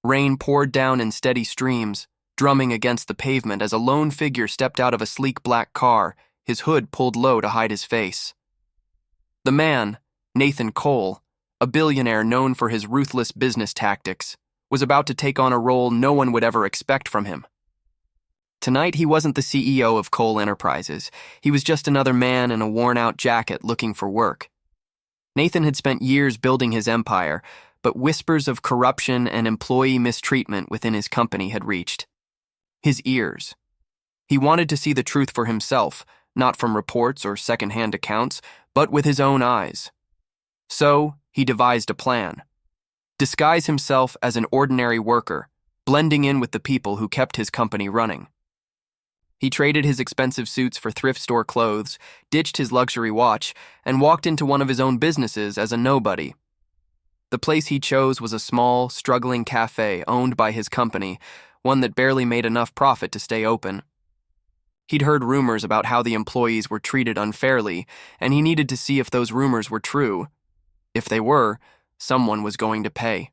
Rain poured down in steady streams, drumming against the pavement as a lone figure stepped out of a sleek black car, his hood pulled low to hide his face. The man, Nathan Cole, a billionaire known for his ruthless business tactics, was about to take on a role no one would ever expect from him. Tonight, he wasn't the CEO of Cole Enterprises. He was just another man in a worn-out jacket looking for work. Nathan had spent years building his empire, but whispers of corruption and employee mistreatment within his company had reached his ears. He wanted to see the truth for himself, not from reports or second-hand accounts, but with his own eyes. So, he devised a plan. Disguise himself as an ordinary worker, blending in with the people who kept his company running. He traded his expensive suits for thrift store clothes, ditched his luxury watch, and walked into one of his own businesses as a nobody. The place he chose was a small, struggling cafe owned by his company, one that barely made enough profit to stay open. He'd heard rumors about how the employees were treated unfairly, and he needed to see if those rumors were true. If they were, someone was going to pay.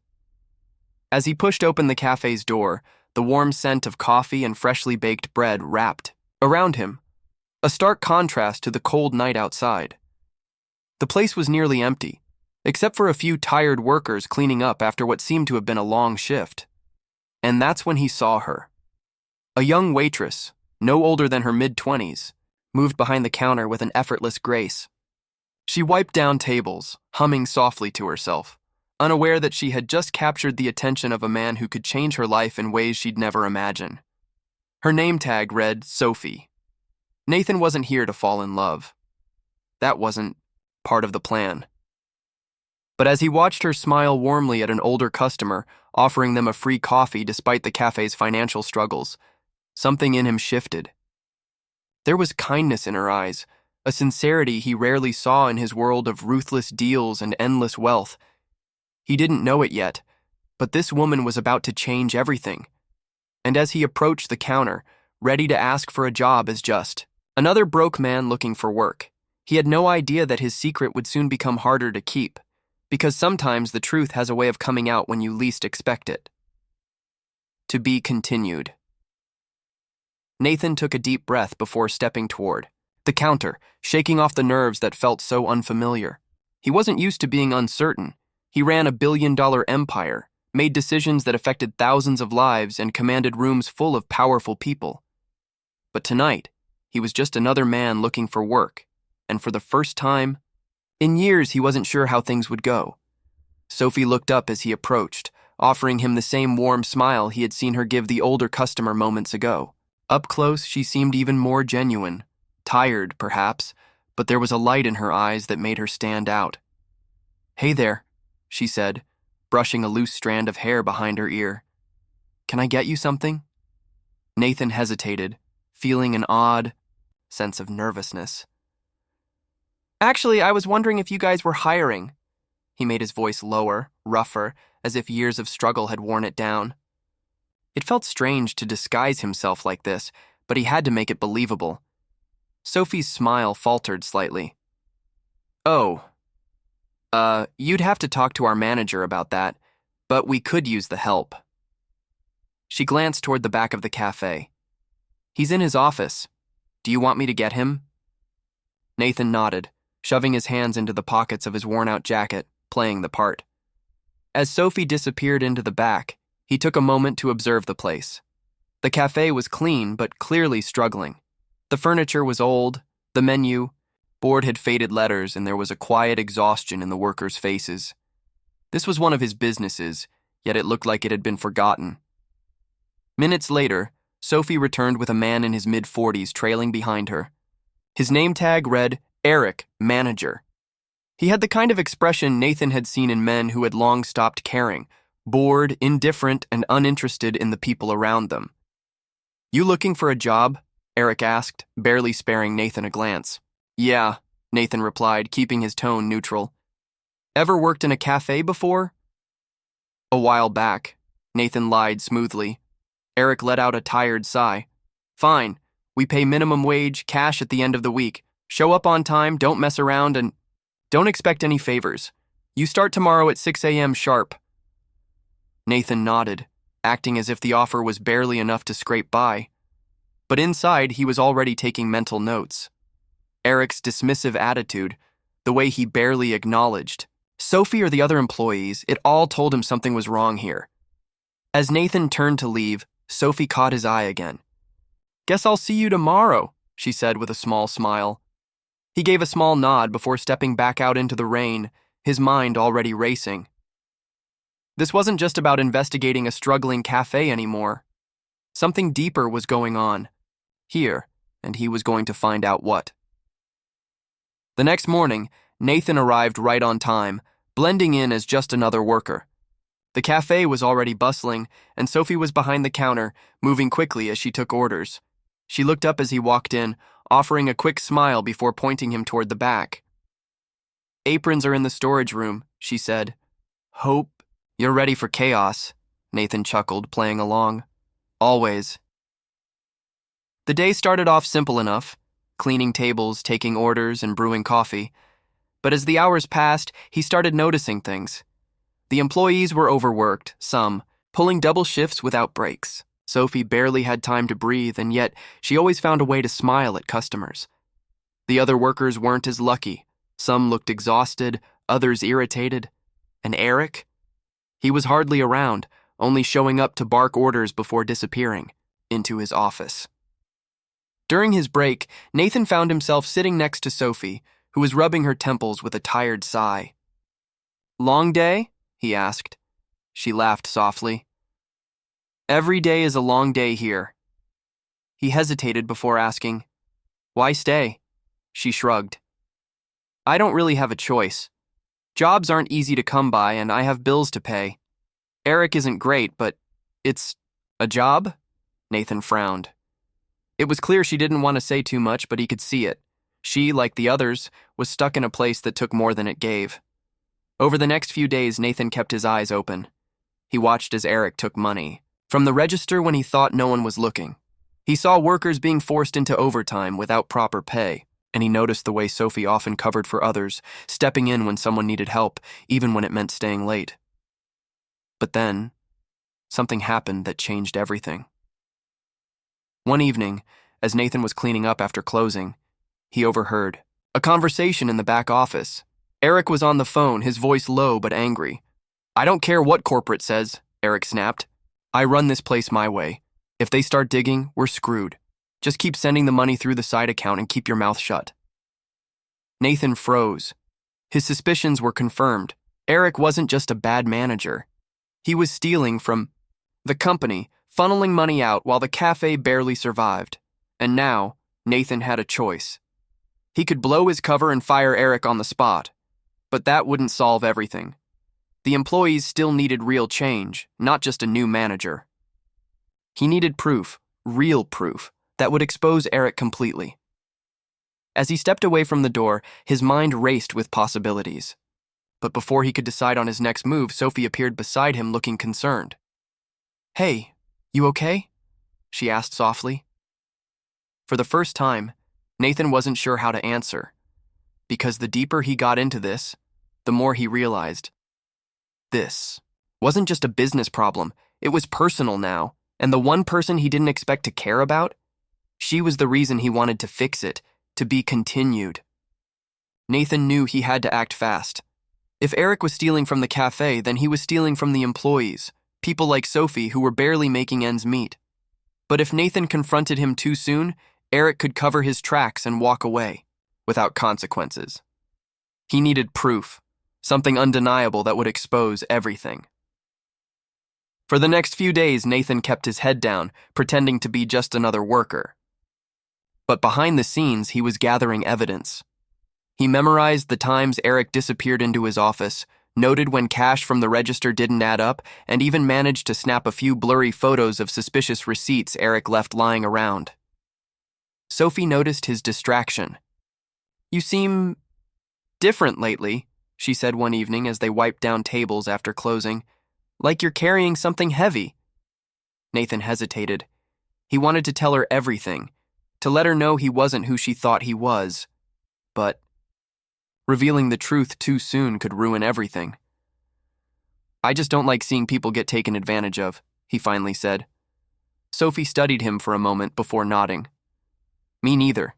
As he pushed open the cafe's door, the warm scent of coffee and freshly baked bread wrapped around him, a stark contrast to the cold night outside. The place was nearly empty, except for a few tired workers cleaning up after what seemed to have been a long shift. And that's when he saw her. A young waitress, no older than her mid-20s, moved behind the counter with an effortless grace. She wiped down tables, humming softly to herself, unaware that she had just captured the attention of a man who could change her life in ways she'd never imagine. Her name tag read Sophie. Nathan wasn't here to fall in love. That wasn't part of the plan. But as he watched her smile warmly at an older customer, offering them a free coffee despite the cafe's financial struggles, something in him shifted. There was kindness in her eyes, a sincerity he rarely saw in his world of ruthless deals and endless wealth. He didn't know it yet, but this woman was about to change everything. And as he approached the counter, ready to ask for a job as just another broke man looking for work, he had no idea that his secret would soon become harder to keep, because sometimes the truth has a way of coming out when you least expect it. To be continued. Nathan took a deep breath before stepping toward the counter, shaking off the nerves that felt so unfamiliar. He wasn't used to being uncertain. He ran a billion-dollar empire, made decisions that affected thousands of lives, and commanded rooms full of powerful people. But tonight, he was just another man looking for work, and for the first time in years, he wasn't sure how things would go. Sophie looked up as he approached, offering him the same warm smile he had seen her give the older customer moments ago. Up close, she seemed even more genuine. Tired, perhaps, but there was a light in her eyes that made her stand out. "Hey there," she said, brushing a loose strand of hair behind her ear. "Can I get you something?" Nathan hesitated, feeling an odd sense of nervousness. "Actually, I was wondering if you guys were hiring." He made his voice lower, rougher, as if years of struggle had worn it down. It felt strange to disguise himself like this, but he had to make it believable. Sophie's smile faltered slightly. "Oh, you'd have to talk to our manager about that, but we could use the help." She glanced toward the back of the cafe. "He's in his office. Do you want me to get him?" Nathan nodded, shoving his hands into the pockets of his worn-out jacket, playing the part. As Sophie disappeared into the back, he took a moment to observe the place. The cafe was clean, but clearly struggling. The furniture was old, the menu, board had faded letters, and there was a quiet exhaustion in the workers' faces. This was one of his businesses, yet it looked like it had been forgotten. Minutes later, Sophie returned with a man in his mid-40s trailing behind her. His name tag read, Eric, manager. He had the kind of expression Nathan had seen in men who had long stopped caring, bored, indifferent, and uninterested in the people around them. "You looking for a job?" Eric asked, barely sparing Nathan a glance. "Yeah," Nathan replied, keeping his tone neutral. "Ever worked in a cafe before?" "A while back," Nathan lied smoothly. Eric let out a tired sigh. "Fine. We pay minimum wage, cash at the end of the week. Show up on time, don't mess around, and don't expect any favors. You start tomorrow at 6 a.m. sharp." Nathan nodded, acting as if the offer was barely enough to scrape by. But inside, he was already taking mental notes. Eric's dismissive attitude, the way he barely acknowledged Sophie or the other employees, it all told him something was wrong here. As Nathan turned to leave, Sophie caught his eye again. "Guess I'll see you tomorrow," she said with a small smile. He gave a small nod before stepping back out into the rain, his mind already racing. This wasn't just about investigating a struggling cafe anymore. Something deeper was going on here, and he was going to find out what. The next morning, Nathan arrived right on time, blending in as just another worker. The cafe was already bustling, and Sophie was behind the counter, moving quickly as she took orders. She looked up as he walked in, offering a quick smile before pointing him toward the back. "Aprons are in the storage room," she said. "Hope you're ready for chaos," Nathan chuckled, playing along. "Always." The day started off simple enough, cleaning tables, taking orders, and brewing coffee. But as the hours passed, he started noticing things. The employees were overworked, some, pulling double shifts without breaks. Sophie barely had time to breathe, and yet she always found a way to smile at customers. The other workers weren't as lucky. Some looked exhausted, others irritated. And Eric? He was hardly around, only showing up to bark orders before disappearing into his office. During his break, Nathan found himself sitting next to Sophie, who was rubbing her temples with a tired sigh. "Long day?" he asked. She laughed softly. "Every day is a long day here." He hesitated before asking, "Why stay?" She shrugged. "I don't really have a choice. Jobs aren't easy to come by, and I have bills to pay. Eric isn't great, but it's a job?" Nathan frowned. It was clear she didn't want to say too much, but he could see it. She, like the others, was stuck in a place that took more than it gave. Over the next few days, Nathan kept his eyes open. He watched as Eric took money from the register when he thought no one was looking. He saw workers being forced into overtime without proper pay, and he noticed the way Sophie often covered for others, stepping in when someone needed help, even when it meant staying late. But then, something happened that changed everything. One evening, as Nathan was cleaning up after closing, he overheard a conversation in the back office. Eric was on the phone, his voice low but angry. "I don't care what corporate says," Eric snapped. "I run this place my way. If they start digging, we're screwed. Just keep sending the money through the side account and keep your mouth shut." Nathan froze. His suspicions were confirmed. Eric wasn't just a bad manager. He was stealing from the company, funneling money out while the cafe barely survived. And now, Nathan had a choice. He could blow his cover and fire Eric on the spot. But that wouldn't solve everything. The employees still needed real change, not just a new manager. He needed proof, real proof, that would expose Eric completely. As he stepped away from the door, his mind raced with possibilities. But before he could decide on his next move, Sophie appeared beside him looking concerned. "Hey, you okay?" she asked softly. For the first time, Nathan wasn't sure how to answer, because the deeper he got into this, the more he realized. This wasn't just a business problem, it was personal now, and the one person he didn't expect to care about, she was the reason he wanted to fix it, to be continued. Nathan knew he had to act fast. If Eric was stealing from the cafe, then he was stealing from the employees, people like Sophie who were barely making ends meet. But if Nathan confronted him too soon, Eric could cover his tracks and walk away, without consequences. He needed proof, something undeniable that would expose everything. For the next few days, Nathan kept his head down, pretending to be just another worker. But behind the scenes, he was gathering evidence. He memorized the times Eric disappeared into his office, noted when cash from the register didn't add up, and even managed to snap a few blurry photos of suspicious receipts Eric left lying around. Sophie noticed his distraction. "You seem different lately," she said one evening as they wiped down tables after closing. "Like you're carrying something heavy." Nathan hesitated. He wanted to tell her everything, to let her know he wasn't who she thought he was. But revealing the truth too soon could ruin everything. "I just don't like seeing people get taken advantage of," he finally said. Sophie studied him for a moment before nodding. Me neither.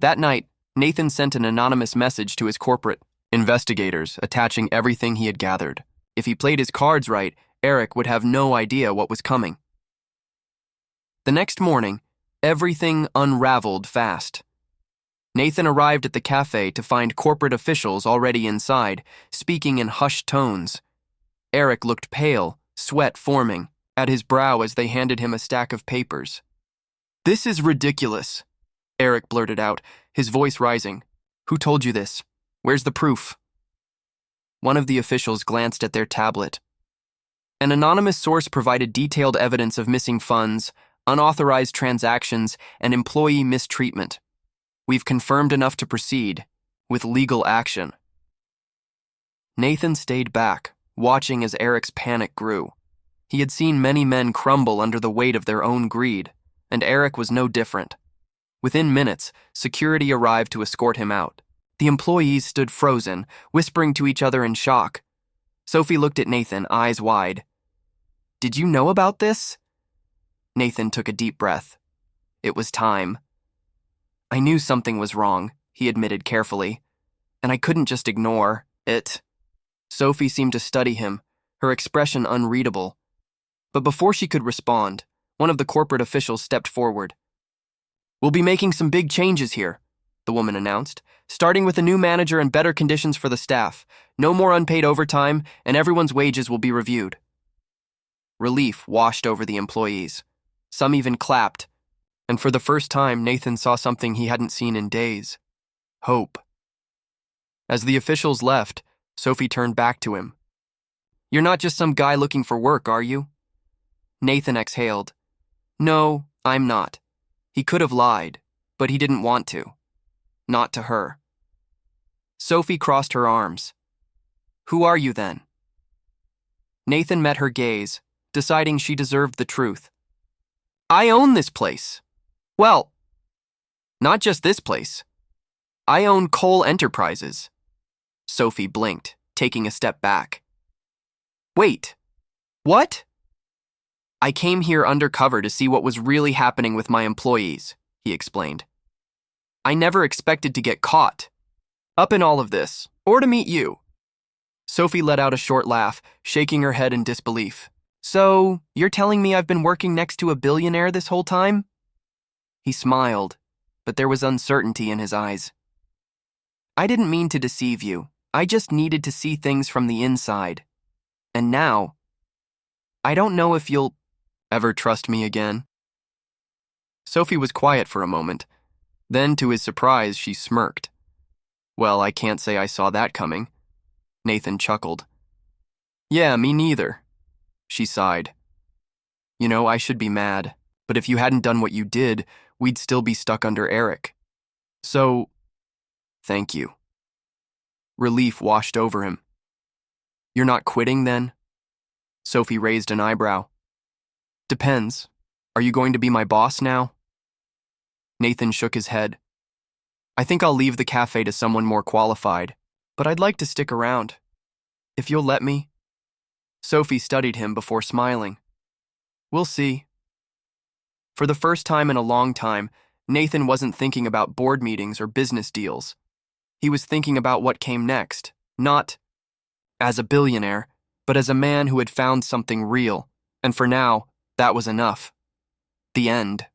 That night, Nathan sent an anonymous message to his corporate investigators, attaching everything he had gathered. If he played his cards right, Eric would have no idea what was coming. The next morning, everything unraveled fast. Nathan arrived at the cafe to find corporate officials already inside, speaking in hushed tones. Eric looked pale, sweat forming at his brow as they handed him a stack of papers. "This is ridiculous," Eric blurted out, his voice rising. "Who told you this? Where's the proof?" One of the officials glanced at their tablet. An anonymous source provided detailed evidence of missing funds, unauthorized transactions, and employee mistreatment. We've confirmed enough to proceed with legal action. Nathan stayed back, watching as Eric's panic grew. He had seen many men crumble under the weight of their own greed, and Eric was no different. Within minutes, security arrived to escort him out. The employees stood frozen, whispering to each other in shock. Sophie looked at Nathan, eyes wide. "Did you know about this?" Nathan took a deep breath. It was time. "I knew something was wrong," he admitted carefully, "and I couldn't just ignore it." Sophie seemed to study him, her expression unreadable. But before she could respond, one of the corporate officials stepped forward. "We'll be making some big changes here," the woman announced, "starting with a new manager and better conditions for the staff. No more unpaid overtime, and everyone's wages will be reviewed." Relief washed over the employees. Some even clapped, and for the first time, Nathan saw something he hadn't seen in days: hope. As the officials left, Sophie turned back to him. "You're not just some guy looking for work, are you?" Nathan exhaled. "No, I'm not." He could have lied, but he didn't want to. Not to her. Sophie crossed her arms. "Who are you then?" Nathan met her gaze, deciding she deserved the truth. "I own this place. Well, not just this place. I own Cole Enterprises." Sophie blinked, taking a step back. "Wait, what?" "I came here undercover to see what was really happening with my employees," he explained. "I never expected to get caught up in all of this, or to meet you." Sophie let out a short laugh, shaking her head in disbelief. "So, you're telling me I've been working next to a billionaire this whole time?" He smiled, but there was uncertainty in his eyes. "I didn't mean to deceive you. I just needed to see things from the inside. And now, I don't know if you'll ever trust me again." Sophie was quiet for a moment. Then, to his surprise, she smirked. "Well, I can't say I saw that coming." Nathan chuckled. "Yeah, me neither." She sighed. "You know, I should be mad, but if you hadn't done what you did, we'd still be stuck under Eric. So, thank you." Relief washed over him. "You're not quitting, then?" Sophie raised an eyebrow. "Depends. Are you going to be my boss now?" Nathan shook his head. "I think I'll leave the cafe to someone more qualified, but I'd like to stick around. If you'll let me." Sophie studied him before smiling. "We'll see." For the first time in a long time, Nathan wasn't thinking about board meetings or business deals. He was thinking about what came next, not as a billionaire, but as a man who had found something real, and for now, that was enough. The end.